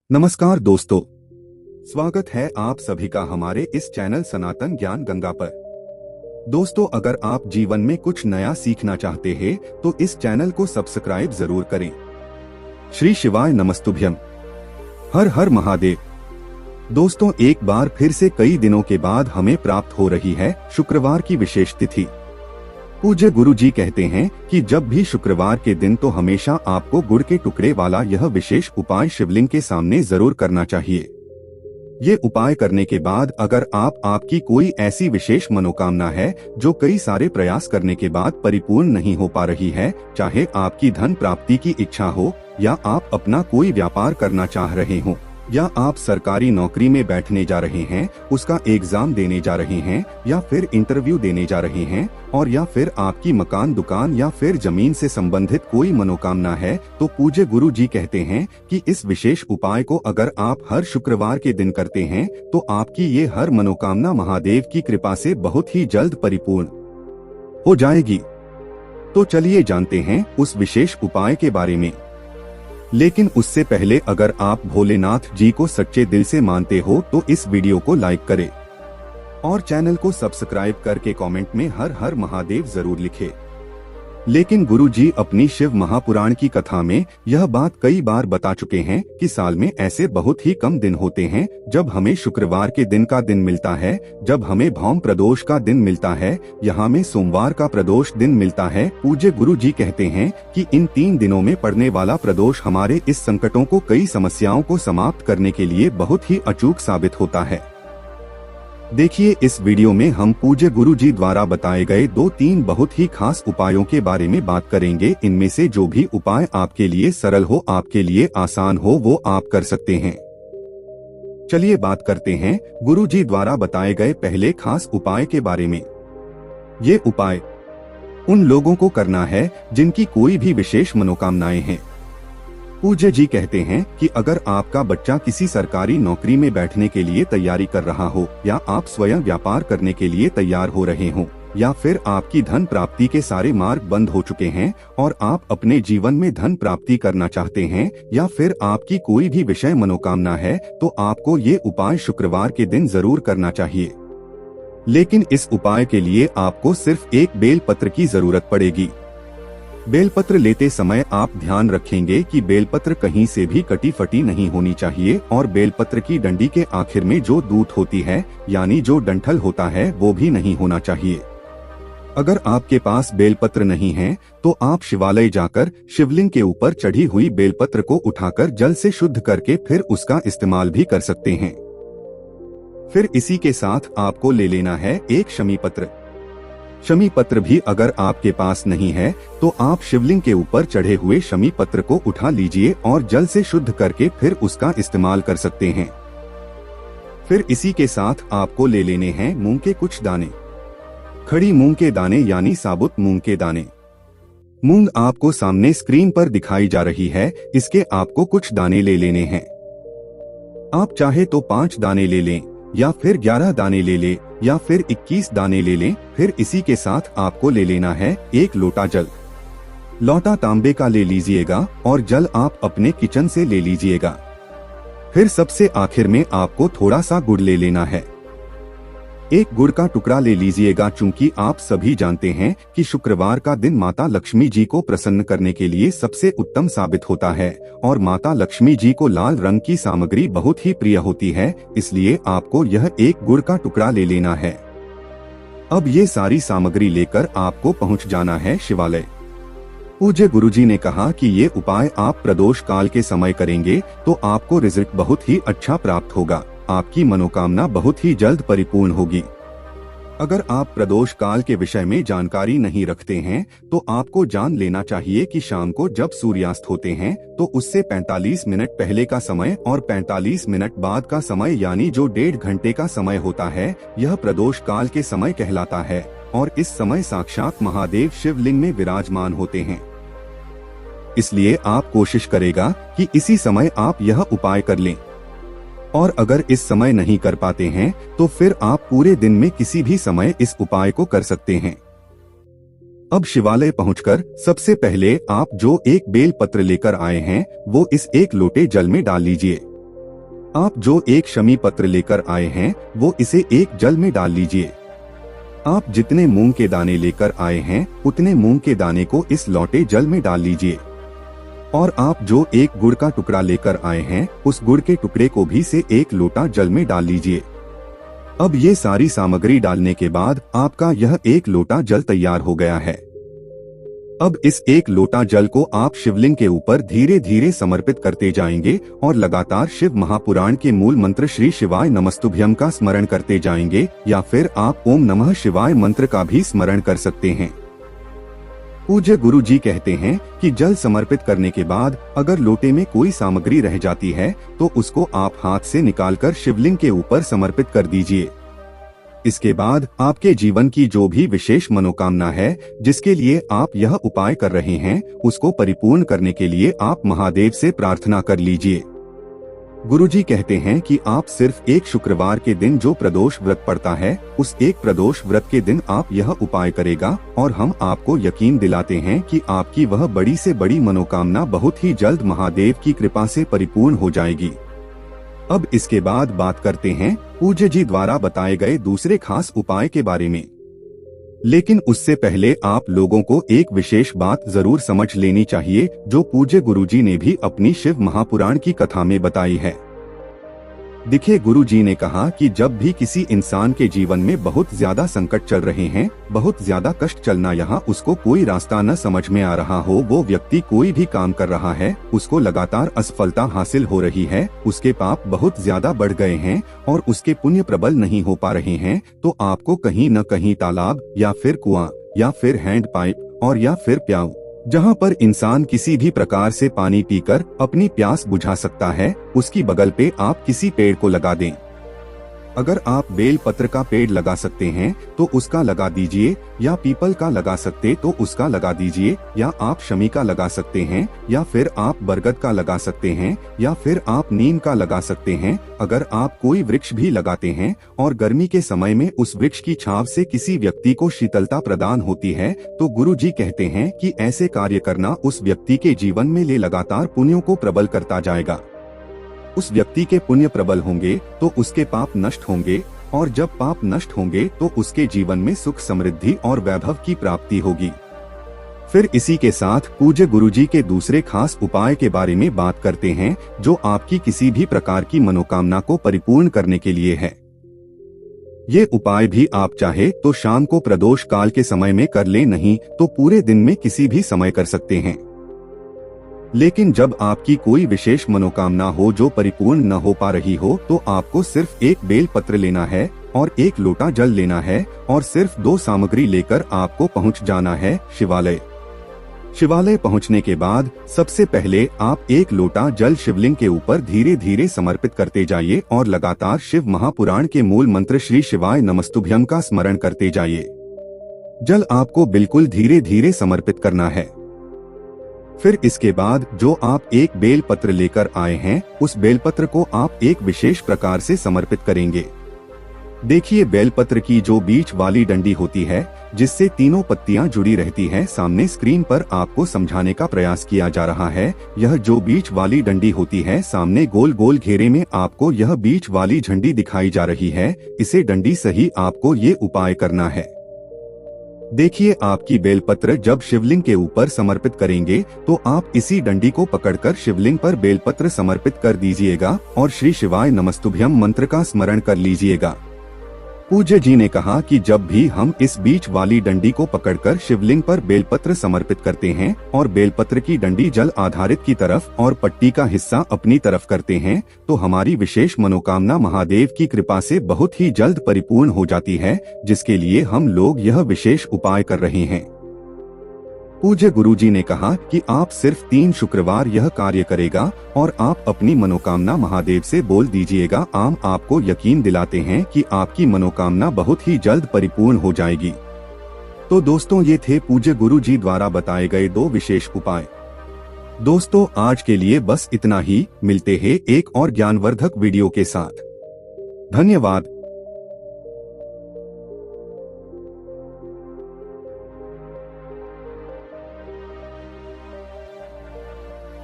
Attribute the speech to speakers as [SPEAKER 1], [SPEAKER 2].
[SPEAKER 1] नमस्कार दोस्तों, स्वागत है आप सभी का हमारे इस चैनल सनातन ज्ञान गंगा पर। दोस्तों, अगर आप जीवन में कुछ नया सीखना चाहते हैं तो इस चैनल को सब्सक्राइब जरूर करें। श्री शिवाय नमस्तुभ्यम। हर हर महादेव। दोस्तों, एक बार फिर से कई दिनों के बाद हमें प्राप्त हो रही है शुक्रवार की विशेष तिथि। पूज्य गुरु जी कहते हैं कि जब भी शुक्रवार के दिन तो हमेशा आपको गुड़ के टुकड़े वाला यह विशेष उपाय शिवलिंग के सामने जरूर करना चाहिए। ये उपाय करने के बाद अगर आपकी कोई ऐसी विशेष मनोकामना है जो कई सारे प्रयास करने के बाद परिपूर्ण नहीं हो पा रही है, चाहे आपकी धन प्राप्ति की इच्छा हो या आप अपना कोई व्यापार करना चाह रहे हो या आप सरकारी नौकरी में बैठने जा रहे हैं, उसका एग्जाम देने जा रहे हैं या फिर इंटरव्यू देने जा रहे हैं, और या फिर आपकी मकान, दुकान या फिर जमीन से संबंधित कोई मनोकामना है, तो पूज्य गुरु जी कहते हैं कि इस विशेष उपाय को अगर आप हर शुक्रवार के दिन करते हैं तो आपकी ये हर मनोकामना महादेव की कृपा से बहुत ही जल्द परिपूर्ण हो जाएगी। तो चलिए जानते हैं उस विशेष उपाय के बारे में। लेकिन उससे पहले अगर आप भोलेनाथ जी को सच्चे दिल से मानते हो तो इस वीडियो को लाइक करें और चैनल को सब्सक्राइब करके कमेंट में हर हर महादेव जरूर लिखें। लेकिन गुरु जी अपनी शिव महापुराण की कथा में यह बात कई बार बता चुके हैं कि साल में ऐसे बहुत ही कम दिन होते हैं जब हमें शुक्रवार के दिन का दिन मिलता है, जब हमें भौम प्रदोष का दिन मिलता है, यहाँ में सोमवार का प्रदोष दिन मिलता है। पूज्य गुरु जी कहते हैं कि इन 3 दिनों में पड़ने वाला प्रदोष हमारे इस संकटों को, कई समस्याओं को समाप्त करने के लिए बहुत ही अचूक साबित होता है। देखिए, इस वीडियो में हम पूज्य गुरु जी द्वारा बताए गए 2-3 बहुत ही खास उपायों के बारे में बात करेंगे। इनमें से जो भी उपाय आपके लिए सरल हो, आपके लिए आसान हो, वो आप कर सकते हैं। चलिए बात करते हैं गुरु जी द्वारा बताए गए पहले खास उपाय के बारे में। ये उपाय उन लोगों को करना है जिनकी कोई भी विशेष मनोकामनाएं हैं। पूज्य जी कहते हैं कि अगर आपका बच्चा किसी सरकारी नौकरी में बैठने के लिए तैयारी कर रहा हो, या आप स्वयं व्यापार करने के लिए तैयार हो रहे हो, या फिर आपकी धन प्राप्ति के सारे मार्ग बंद हो चुके हैं और आप अपने जीवन में धन प्राप्ति करना चाहते हैं, या फिर आपकी कोई भी विषय मनोकामना है, तो आपको ये उपाय शुक्रवार के दिन जरूर करना चाहिए। लेकिन इस उपाय के लिए आपको सिर्फ एक बेल पत्र की जरूरत पड़ेगी। बेलपत्र लेते समय आप ध्यान रखेंगे कि बेलपत्र कहीं से भी कटी फटी नहीं होनी चाहिए, और बेलपत्र की डंडी के आखिर में जो दूत होती है, यानी जो डंठल होता है, वो भी नहीं होना चाहिए। अगर आपके पास बेलपत्र नहीं है तो आप शिवालय जाकर शिवलिंग के ऊपर चढ़ी हुई बेलपत्र को उठाकर जल से शुद्ध करके फिर उसका इस्तेमाल भी कर सकते हैं। फिर इसी के साथ आपको ले लेना है एक शमी पत्र। शमी पत्र भी अगर आपके पास नहीं है तो आप शिवलिंग के ऊपर चढ़े हुए शमी पत्र को उठा लीजिए और जल से शुद्ध करके फिर उसका इस्तेमाल कर सकते हैं। फिर इसी के साथ आपको ले लेने हैं मूंग के कुछ दाने। खड़ी मूंग के दाने यानी साबुत मूंग के दाने। मूंग आपको सामने स्क्रीन पर दिखाई जा रही है, इसके आपको कुछ दाने ले लेने हैं। आप चाहे तो 5 दाने ले लें, या फिर 11 दाने ले लें, या फिर 21 दाने ले लें। फिर इसी के साथ आपको ले लेना है एक लोटा जल। लोटा तांबे का ले लीजिएगा और जल आप अपने किचन से ले लीजिएगा। फिर सबसे आखिर में आपको थोड़ा सा गुड़ ले लेना है। एक गुड़ का टुकड़ा ले लीजिएगा, चूंकि आप सभी जानते हैं कि शुक्रवार का दिन माता लक्ष्मी जी को प्रसन्न करने के लिए सबसे उत्तम साबित होता है, और माता लक्ष्मी जी को लाल रंग की सामग्री बहुत ही प्रिय होती है, इसलिए आपको यह एक गुड़ का टुकड़ा ले लेना है। अब ये सारी सामग्री लेकर आपको पहुंच जाना है शिवालय। पूज्य गुरुजी ने कहा कि ये उपाय आप प्रदोष काल के समय करेंगे तो आपको रिजल्ट बहुत ही अच्छा प्राप्त होगा, आपकी मनोकामना बहुत ही जल्द परिपूर्ण होगी। अगर आप प्रदोष काल के विषय में जानकारी नहीं रखते हैं तो आपको जान लेना चाहिए कि शाम को जब सूर्यास्त होते हैं तो उससे 45 मिनट पहले का समय और 45 मिनट बाद का समय, यानी जो 1.5 घंटे का समय होता है, यह प्रदोष काल के समय कहलाता है, और इस समय साक्षात महादेव शिवलिंग में विराजमान होते हैं। इसलिए आप कोशिश करेगा कि इसी समय आप यह उपाय कर लें, और अगर इस समय नहीं कर पाते हैं तो फिर आप पूरे दिन में किसी भी समय इस उपाय को कर सकते हैं। अब शिवालय पहुंचकर सबसे पहले आप जो एक बेल पत्र लेकर आए हैं वो इस एक लोटे जल में डाल लीजिए। आप जो एक शमी पत्र लेकर आए हैं वो इसे एक जल में डाल लीजिए। आप जितने मूंग के दाने लेकर आए हैं उतने मूंग के दाने को इस लौटे जल में डाल लीजिए। और आप जो एक गुड़ का टुकड़ा लेकर आए हैं उस गुड़ के टुकड़े को भी से एक लोटा जल में डाल लीजिए। अब ये सारी सामग्री डालने के बाद आपका यह एक लोटा जल तैयार हो गया है। अब इस एक लोटा जल को आप शिवलिंग के ऊपर धीरे धीरे समर्पित करते जाएंगे और लगातार शिव महापुराण के मूल मंत्र श्री शिवाय नमस्तुभ्यम का स्मरण करते जाएंगे, या फिर आप ओम नमः शिवाय मंत्र का भी स्मरण कर सकते हैं। पूज्य गुरु जी कहते हैं कि जल समर्पित करने के बाद अगर लोटे में कोई सामग्री रह जाती है तो उसको आप हाथ से निकालकर शिवलिंग के ऊपर समर्पित कर दीजिए। इसके बाद आपके जीवन की जो भी विशेष मनोकामना है जिसके लिए आप यह उपाय कर रहे हैं उसको परिपूर्ण करने के लिए आप महादेव से प्रार्थना कर लीजिए। गुरुजी कहते हैं कि आप सिर्फ एक शुक्रवार के दिन जो प्रदोष व्रत पड़ता है उस एक प्रदोष व्रत के दिन आप यह उपाय करेगा और हम आपको यकीन दिलाते हैं कि आपकी वह बड़ी से बड़ी मनोकामना बहुत ही जल्द महादेव की कृपा से परिपूर्ण हो जाएगी। अब इसके बाद बात करते हैं पूज्य जी द्वारा बताए गए दूसरे खास उपाय के बारे में। लेकिन उससे पहले आप लोगों को एक विशेष बात जरूर समझ लेनी चाहिए जो पूज्य गुरुजी ने भी अपनी शिव महापुराण की कथा में बताई है। देखिए, गुरुजी ने कहा कि जब भी किसी इंसान के जीवन में बहुत ज्यादा संकट चल रहे हैं, बहुत ज्यादा कष्ट चलना, यहाँ उसको कोई रास्ता न समझ में आ रहा हो, वो व्यक्ति कोई भी काम कर रहा है, उसको लगातार असफलता हासिल हो रही है, उसके पाप बहुत ज्यादा बढ़ गए हैं और उसके पुण्य प्रबल नहीं हो पा रहे हैं, तो आपको कहीं न कहीं तालाब या फिर कुआं या फिर हैंड पाइप और या फिर प्याऊ, जहाँ पर इंसान किसी भी प्रकार से पानी पीकर अपनी प्यास बुझा सकता है, उसकी बगल पे आप किसी पेड़ को लगा दें। अगर आप बेल पत्र का पेड़ लगा सकते हैं तो उसका लगा दीजिए, या पीपल का लगा सकते तो उसका लगा दीजिए, या आप शमी का लगा सकते हैं, या फिर आप बरगद का लगा सकते हैं, या फिर आप नीम का लगा सकते हैं। अगर आप कोई वृक्ष भी लगाते हैं और गर्मी के समय में उस वृक्ष की छांव से किसी व्यक्ति को शीतलता प्रदान होती है तो गुरु जी कहते हैं कि ऐसे कार्य करना उस व्यक्ति के जीवन में लगातार पुण्यों को प्रबल करता जाएगा। उस व्यक्ति के पुण्य प्रबल होंगे तो उसके पाप नष्ट होंगे, और जब पाप नष्ट होंगे तो उसके जीवन में सुख समृद्धि और वैभव की प्राप्ति होगी। फिर इसी के साथ पूज्य गुरुजी के दूसरे खास उपाय के बारे में बात करते हैं जो आपकी किसी भी प्रकार की मनोकामना को परिपूर्ण करने के लिए है। ये उपाय भी आप चाहे तो शाम को प्रदोष काल के समय में कर ले, नहीं तो पूरे दिन में किसी भी समय कर सकते हैं। लेकिन जब आपकी कोई विशेष मनोकामना हो जो परिपूर्ण न हो पा रही हो तो आपको सिर्फ एक बेल पत्र लेना है और एक लोटा जल लेना है और सिर्फ 2 सामग्री लेकर आपको पहुंच जाना है शिवालय। शिवालय पहुंचने के बाद सबसे पहले आप एक लोटा जल शिवलिंग के ऊपर धीरे धीरे समर्पित करते जाइए और लगातार शिव महापुराण के मूल मंत्र श्री शिवाय नमस्तुभ्यम का स्मरण करते जाइए। जल आपको बिल्कुल धीरे धीरे समर्पित करना है। फिर इसके बाद जो आप एक बेल पत्र लेकर आए हैं उस बेलपत्र को आप एक विशेष प्रकार से समर्पित करेंगे। देखिए, बेलपत्र की जो बीच वाली डंडी होती है जिससे तीनों पत्तियां जुड़ी रहती है, सामने स्क्रीन पर आपको समझाने का प्रयास किया जा रहा है। यह जो बीच वाली डंडी होती है, सामने गोल गोल घेरे में आपको यह बीच वाली झंडी दिखाई जा रही है, इसे डंडी सही आपको ये उपाय करना है। देखिए, आपकी बेलपत्र जब शिवलिंग के ऊपर समर्पित करेंगे तो आप इसी डंडी को पकड़कर शिवलिंग पर बेलपत्र समर्पित कर दीजिएगा और श्री शिवाय नमस्तुभ्यम मंत्र का स्मरण कर लीजिएगा। पूज्य जी ने कहा कि जब भी हम इस बीच वाली डंडी को पकड़कर शिवलिंग पर बेलपत्र समर्पित करते हैं और बेलपत्र की डंडी जल आधारित की तरफ और पट्टी का हिस्सा अपनी तरफ करते हैं तो हमारी विशेष मनोकामना महादेव की कृपा से बहुत ही जल्द परिपूर्ण हो जाती है, जिसके लिए हम लोग यह विशेष उपाय कर रहे हैं। पूज्य गुरुजी ने कहा कि आप सिर्फ 3 शुक्रवार यह कार्य करेगा और आप अपनी मनोकामना महादेव से बोल दीजिएगा। हम आपको यकीन दिलाते हैं कि आपकी मनोकामना बहुत ही जल्द परिपूर्ण हो जाएगी। तो दोस्तों, ये थे पूज्य गुरुजी द्वारा बताए गए 2 विशेष उपाय। दोस्तों, आज के लिए बस इतना ही। मिलते हैं एक और ज्ञानवर्धक वीडियो के साथ। धन्यवाद।